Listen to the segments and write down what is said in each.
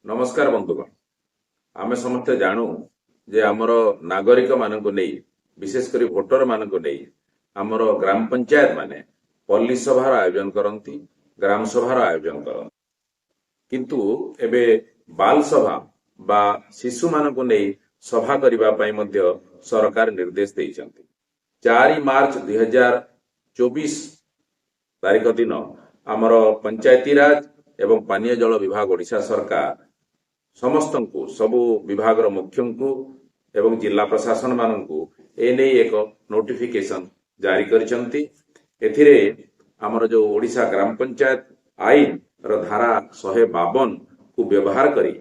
नमस्कार बंधुगण। आमे समस्ते जानू जे आमर नागरिक मानक नहीं विशेषकर भोटर मानक नहीं आमर ग्राम पंचायत माने पल्ली सभार आयोजन करती, ग्राम सभार आयोजन करती, किंतु एबे बाल सभा बा शिशु मानक नहीं सभा करबा पई मध्य सरकार निर्देश देइछन्ति। 4 मार्च 2024 तारीख दिन आमर पंचायती राज एवं पानीय जल विभाग ओडिशा सरकार समस्तंकु सबु विभाग मुख्य एवं जिला प्रशासन मानू एने एक नोटिफिकेशन जारी करिसंती। एथिरे आमर जो ओडिशा ग्राम पंचायत आईन र धारा 152 को व्यवहार करी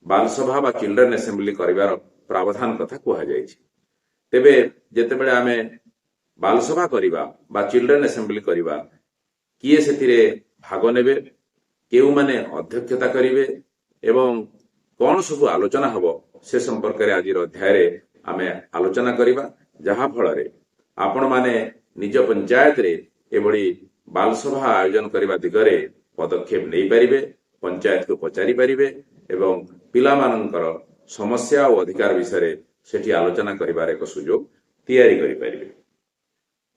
बाल सभा बा चिल्ड्रेन असेंबली करिवार प्रावधान कथा कुहा जायछि। तेबे जेतेबेले आमे बाल सभा करिबा बा चिल्ड्रेन असेंबली करिबा किए सेतिरे भाग नेबे, केउ माने अध्यक्षता करिवे एवं कौन सब आलोचना हब से संपर्क में आज अध्याय आमे आलोचना करिबा, जहा फल आपण माने निज पंचायत रे एभली बाल सभा आयोजन करबा दिगरे पदक्षेप नहीं पारिबे, पंचायत को पचारि पारिबे एवं पिला मानकर समस्या और अधिकार विषय सेठी आलोचना करिबार एक सुजोग तैयारी करि पारिबे।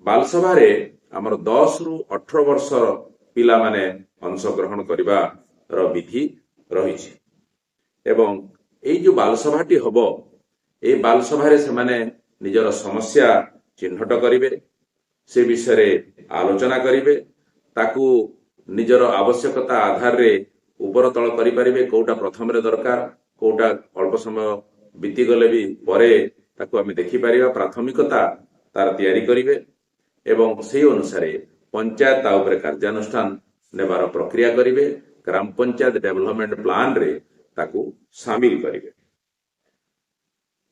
बाल सभा रे हमर 10 रु 18 वर्षर पिला माने अंशग्रहण करिबार विधि रही एवं एई जो बाल सभाटी हब ए बाल सभा से माने निजर समस्या चिन्हट करिवे, से विषय आलोचना करिवे, ताकू निजर आवश्यकता आधार रे ऊपर तल करि परिबे, कोटा प्रथम रे दरकार, कोटा अल्प समय बीती गले भी परे ताकू आमे देखि परिबा, प्राथमिकता तार तैयारी करिवे एवं से अनुसार पंचायत ता उपरे कार्यानुष्ठान नेबार प्रक्रिया करिवे, ग्राम पंचायत डेवलपमेंट प्लान रे ताकू शामिल करिवे।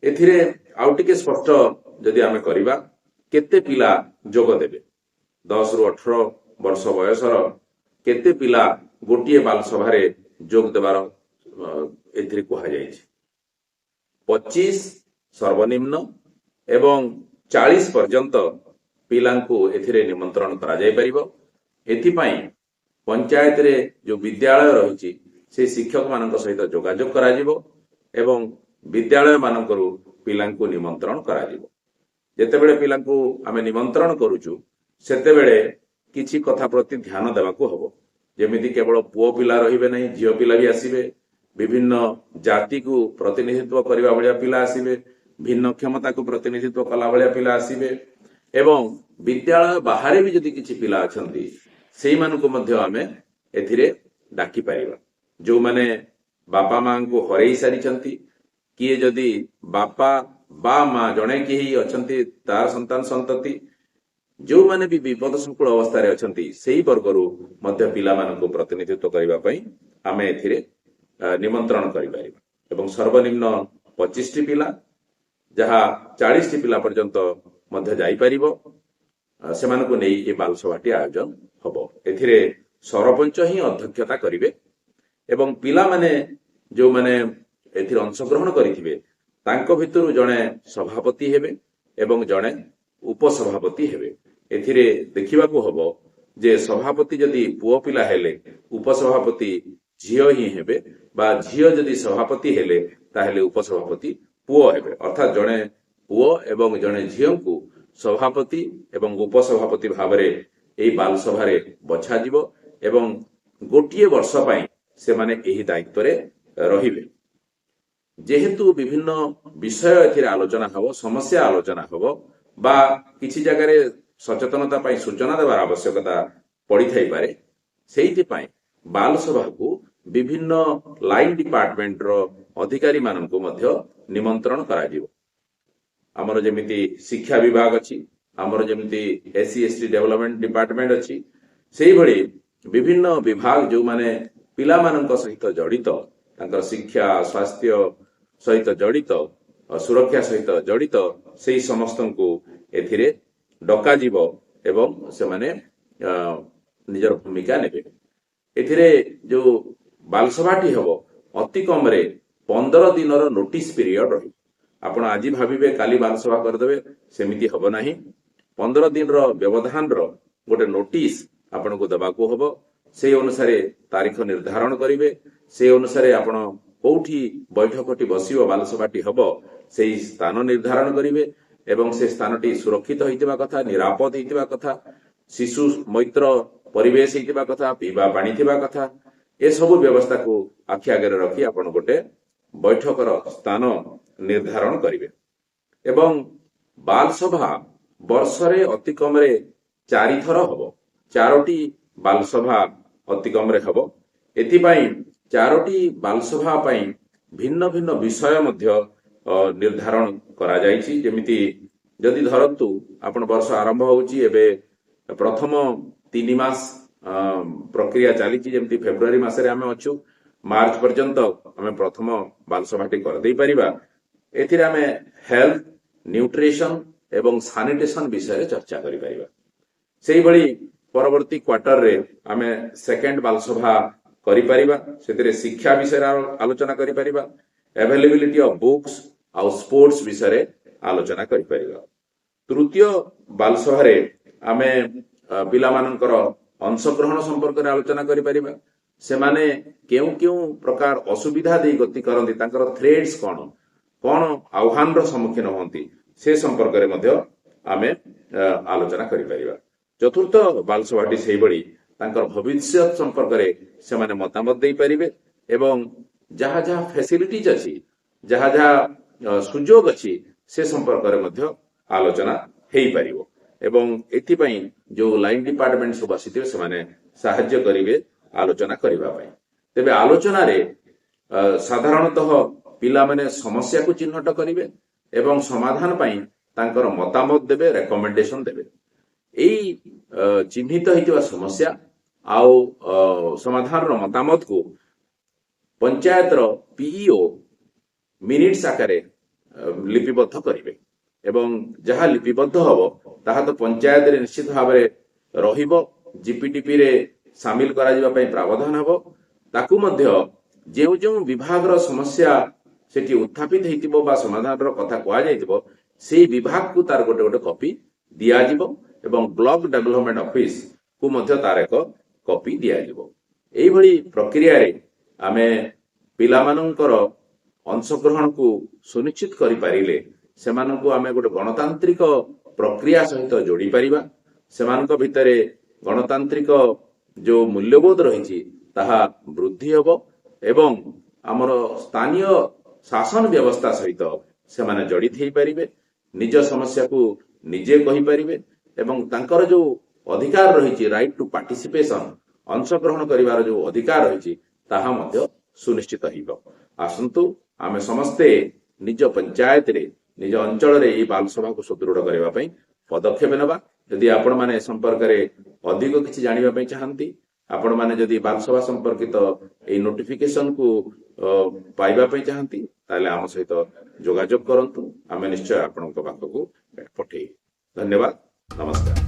एथिरे आउ टिके स्पष्ट जदि आमे करिबा केते पिला जोग देबे, 10 रु 18 वर्ष बयसर केते पिला गोटिए बाल सभा रे जोग देबार एथिरे कुहा जायछि। 25 सर्वनिम्न एवं 40 पर्यंत पिलांकु एथिरे निमंत्रण करा जाय परिबो। एथिपाई पंचायत रे जो विद्यालय रही से शिक्षक मान सहित जोगाजोग करा एवं विद्यालय मानकरू पिलांकु निमंत्रण करा जेतेबेले पिलांकु आमे निमंत्रण करूचु सेतेबेले किछि कथा प्रति ध्यान देबाकू हबो, जेमिति केवल पुओ पिला रहिबे नहीं, झियो पिला भी आसीबे, विभिन्न जाति को प्रतिनिधित्व करबा भलिया पिला आसीबे, भिन्न क्षमता को प्रतिनिधित्व कला भलिया पिला आसीबे एवं विद्यालय बाहर भी जदि किछि पिला अछंती सेई मानको मध्य आमे एथिरे डाकी पारिबा। जो माने बापा मां को हरई सारिछंती, किए जदि बापा बा मां जणे केही अछंती तार संतान संतति जो माने भी विपद संकुल अवस्था रे अछंती सेई वर्गरू मध्य पिला मानको प्रतिनिधित्व करबा पई आमे एथिरे निमंत्रण करि पारिबा एवं सर्वनिम्न 25 टी पिला जहा 40 टी पिला पर्यंत मध्य जाई परिबो, सेमानको नै ए बाल सभाटी आयोजन हबो। एथिरे सरपंच ही अध्यक्षता करिवे एवं पिला माने जो माने एथिरे अंशग्रहण करिथिबे तांको भितरु जणे सभापति हेबे एवं जणे उपसभापति हेबे। एथिरे देखिबाकू हबो जे सभापति जदि पुओ पिला हेले उपसभापति झियो ही हेबे, बा झियो जदि सभापति हेले ताहेले उपसभापति पुओ हेबे, अर्थात जणे पुओ एवं जणे झियो को सभापति एवं उपसभापति भावरे एई बाल सभा रे बछा जिवो एवं गोटिए वर्ष पई से माने एही दायित्व रे रहिबे। जेहेतु विभिन्न विषय एथिरे आलोचना हबो, समस्या आलोचना हबो बा किछि जगह रे सचेतनता पई सूचना देबार आवश्यकता पड़ी थाई पारे, सेहिति पई बाल सभा को विभिन्न लाइन डिपार्टमेंट रो अधिकारी माननको मध्य निमंत्रण करा जिवो। आमर जेमिति शिक्षा विभाग अच्छी, आमर जेमिति एससी एसटी डेवलपमेंट डिपार्टमेंट अच्छी, सेही भली विभिन्न विभाग जो माने पिला मानक सहित जड़ित, तांकर शिक्षा स्वास्थ्य सहित जड़ित, सुरक्षा सहित जड़ित सेही समस्तंकु एथिरे डका जीव एवं से माने निजर भूमिका नेबे। एथिरे जो बाल सभाटी हबो अति कम रे 15 दिनर नोटिस पीरियड रही। आपण आज भाविबे काली बाल सभा करदेवे, सेमिति हबो नाही। 15 दिन रो व्यवधान रो गोटे नोटिस आपण को देबाकू हबो। সেই অনুসারে ତାରିଖ ନିର୍ଦ୍ଧାରଣ କରିବେ। সেই ଅନୁସାରେ ଆପଣ କୋଉଠି ବୈଠକଟି ବସିବ, ବାଲସଭାଟି ହବ, ସେଇ ସ୍ଥାନ ନିର୍ଦ୍ଧାରଣ କରିବେ ଏବଂ ସେ ସ୍ଥାନଟି ସୁରକ୍ଷିତ ହେଇଥିବା କଥା, ନିରାପଦ ହେଇଥିବା କଥା, ଶିଶୁ ମୈତ୍ର ପରିବେଶ ହେଇଥିବା କଥା, ପିଇବା ପାଣି ଥିବା କଥା, ଏସବୁ ବ୍ୟବସ୍ଥାକୁ ଆଖି ଆଗରେ ରଖି ଆପଣ ଗୋଟେ ବୈଠକର ସ୍ଥାନ ନିର୍ଦ୍ଧାରଣ କରିବେ। ଏବଂ ବାଲସଭା ବର୍ଷରେ ଅତି କମରେ 4 ଥର ହବ। 4ଟି ବାଲସଭା ଅତି କମରେ ହବ। ଏଥିପାଇଁ 4ଟି ବାଲସଭା ପାଇଁ ଭିନ୍ନ ଭିନ୍ନ ବିଷୟ ମଧ୍ୟ ନିର୍ଦ୍ଧାରଣ କରାଯାଇଛି। ଯେମିତି ଯଦି ଧରନ୍ତୁ ଆପଣ ବର୍ଷ ଆରମ୍ଭ ହେଉଛି, ଏବେ ପ୍ରଥମ 3 ମାସ ପ୍ରକ୍ରିୟା ଚାଲିଛି, ଯେମିତି ଫେବୃଆରୀ ମାସରେ ଆମେ ଅଛୁ, ମାର୍ଚ୍ଚ ପର୍ଯ୍ୟନ୍ତ ଆମେ ପ୍ରଥମ ବାଲସଭାଟି କରିଦେଇ ପାରିବା। ଏଥିରେ ଆମେ ହେଲ୍ଥ, ନ୍ୟୁଟ୍ରିସନ ଏବଂ ସାନିଟେସନ ବିଷୟରେ ଚର୍ଚ୍ଚା କରିପାରିବା। ସେଇଭଳି ପରବର୍ତ୍ତୀ କ୍ୱାର୍ଟରରେ ଆମେ ସେକେଣ୍ଡ ବାଲସଭା କରିପାରିବା। ସେଥିରେ ଶିକ୍ଷା ବିଷୟରେ ଆଲୋଚନା କରିପାରିବା, ଆଭେଲେବିଲିଟି ଅଫ ବୁକ୍ସ ଆଉ ସ୍ପୋର୍ଟସ ବିଷୟରେ ଆଲୋଚନା କରିପାରିବା। ତୃତୀୟ ବାଲସଭାରେ ଆମେ ପିଲାମାନଙ୍କର ଅଂଶଗ୍ରହଣ ସମ୍ପର୍କରେ ଆଲୋଚନା କରିପାରିବା। ସେମାନେ କେଉଁ କେଉଁ ପ୍ରକାର ଅସୁବିଧା ଦେଇ ଗତି କରନ୍ତି, ତାଙ୍କର ଥ୍ରେଟ୍ସ କଣ କଣ ଆହ୍ୱାନର ସମ୍ମୁଖୀନ ହୁଅନ୍ତି, ସେ ସମ୍ପର୍କରେ ମଧ୍ୟ ଆମେ ଆଲୋଚନା କରିପାରିବା। ଚତୁର୍ଥ ବାଲସଭାଟି ସେଇଭଳି ତାଙ୍କର ଭବିଷ୍ୟତ ସମ୍ପର୍କରେ ସେମାନେ ମତାମତ ଦେଇପାରିବେ ଏବଂ ଯାହା ଯାହା ଫ୍ୟାସିଲିଟିଜ ଅଛି, ଯାହା ଯାହା ସୁଯୋଗ ଅଛି, ସେ ସମ୍ପର୍କରେ ମଧ୍ୟ ଆଲୋଚନା ହେଇପାରିବ। ଏବଂ ଏଥିପାଇଁ ଯୋଉ ଲାଇନ ଡିପାର୍ଟମେଣ୍ଟ ସବୁ ଆସିଥିବେ ସେମାନେ ସାହାଯ୍ୟ କରିବେ ଆଲୋଚନା କରିବା ପାଇଁ। ତେବେ ଆଲୋଚନାରେ ସାଧାରଣତଃ ପିଲାମାନେ ସମସ୍ୟାକୁ ଚିହ୍ନଟ କରିବେ ଏବଂ ସମାଧାନ ପାଇଁ ତାଙ୍କର ମତାମତ ଦେବେ, ରେକମେଣ୍ଡେସନ ଦେବେ। ଏଇ ଚିହ୍ନିତ ହେଇଥିବା ସମସ୍ୟା ଆଉ ସମାଧାନର ମତାମତକୁ ପଞ୍ଚାୟତର ପିଇଓ ମିନିଟ୍ସ ଆକାରରେ ଲିପିବଦ୍ଧ କରିବେ ଏବଂ ଯାହା ଲିପିବଦ୍ଧ ହବ ତାହା ତ ପଞ୍ଚାୟତରେ ନିଶ୍ଚିତ ଭାବରେ ରହିବ, ଜିପିଡିପିରେ ସାମିଲ କରାଯିବା ପାଇଁ ପ୍ରାବଧାନ ହେବ। ତାକୁ ମଧ୍ୟ ଯେଉଁ ଯେଉଁ ବିଭାଗର ସମସ୍ୟା ସେଠି ଉତ୍ଥାପିତ ହେଇଥିବ ବା ସମାଧାନର କଥା କୁହାଯାଇଥିବ, ସେଇ ବିଭାଗକୁ ତାର ଗୋଟେ ଗୋଟେ କପି ଦିଆଯିବ ଏବଂ ବ୍ଲକ ଡେଭଲପମେଣ୍ଟ ଅଫିସ କୁ ମଧ୍ୟ ତାର ଏକ କପି ଦିଆଯିବ। ଏଇଭଳି ପ୍ରକ୍ରିୟାରେ ଆମେ ପିଲାମାନଙ୍କର ଅଂଶଗ୍ରହଣକୁ ସୁନିଶ୍ଚିତ କରିପାରିଲେ ସେମାନଙ୍କୁ ଆମେ ଗୋଟେ ଗଣତାନ୍ତ୍ରିକ ପ୍ରକ୍ରିୟା ସହିତ ଯୋଡ଼ି ପାରିବା। ସେମାନଙ୍କ ଭିତରେ ଗଣତାନ୍ତ୍ରିକ ଯୋଉ ମୂଲ୍ୟବୋଧ ରହିଛି ତାହା ବୃଦ୍ଧି ହେବ ଏବଂ ଆମର ସ୍ଥାନୀୟ ଶାସନ ବ୍ୟବସ୍ଥା ସହିତ ସେମାନେ ଜଡ଼ିତ ହେଇପାରିବେ, ନିଜ ସମସ୍ୟାକୁ ନିଜେ କହିପାରିବେ ଏବଂ ତାଙ୍କର ଯୋଉ ଅଧିକାର ରହିଛି, ରାଇଟ ଟୁ ପାର୍ଟିସିପେସନ, ଅଂଶଗ୍ରହଣ କରିବାର ଯୋଉ ଅଧିକାର ରହିଛି, ତାହା ମଧ୍ୟ ସୁନିଶ୍ଚିତ ହେବ। ଆସନ୍ତୁ ଆମେ ସମସ୍ତେ ନିଜ ପଞ୍ଚାୟତରେ, ନିଜ ଅଞ୍ଚଳରେ ଏହି ବାଲସଭାକୁ ସୁଦୃଢ଼ କରିବା ପାଇଁ ପଦକ୍ଷେପ ନେବା। ଯଦି ଆପଣମାନେ ଏ ସମ୍ପର୍କରେ ଅଧିକ କିଛି ଜାଣିବା ପାଇଁ ଚାହାନ୍ତି, ଆପଣମାନେ ଯଦି ବାଲସଭା ସମ୍ପର୍କିତ ଏହି ନୋଟିଫିକେସନକୁ ପାଇବା ପାଇଁ ଚାହାନ୍ତି, ତାହେଲେ ଆମ ସହିତ ଯୋଗାଯୋଗ କରନ୍ତୁ। ଆମେ ନିଶ୍ଚୟ ଆପଣଙ୍କ ପାଖକୁ ପଠେଇବୁ। ଧନ୍ୟବାଦ, ନମସ୍କାର।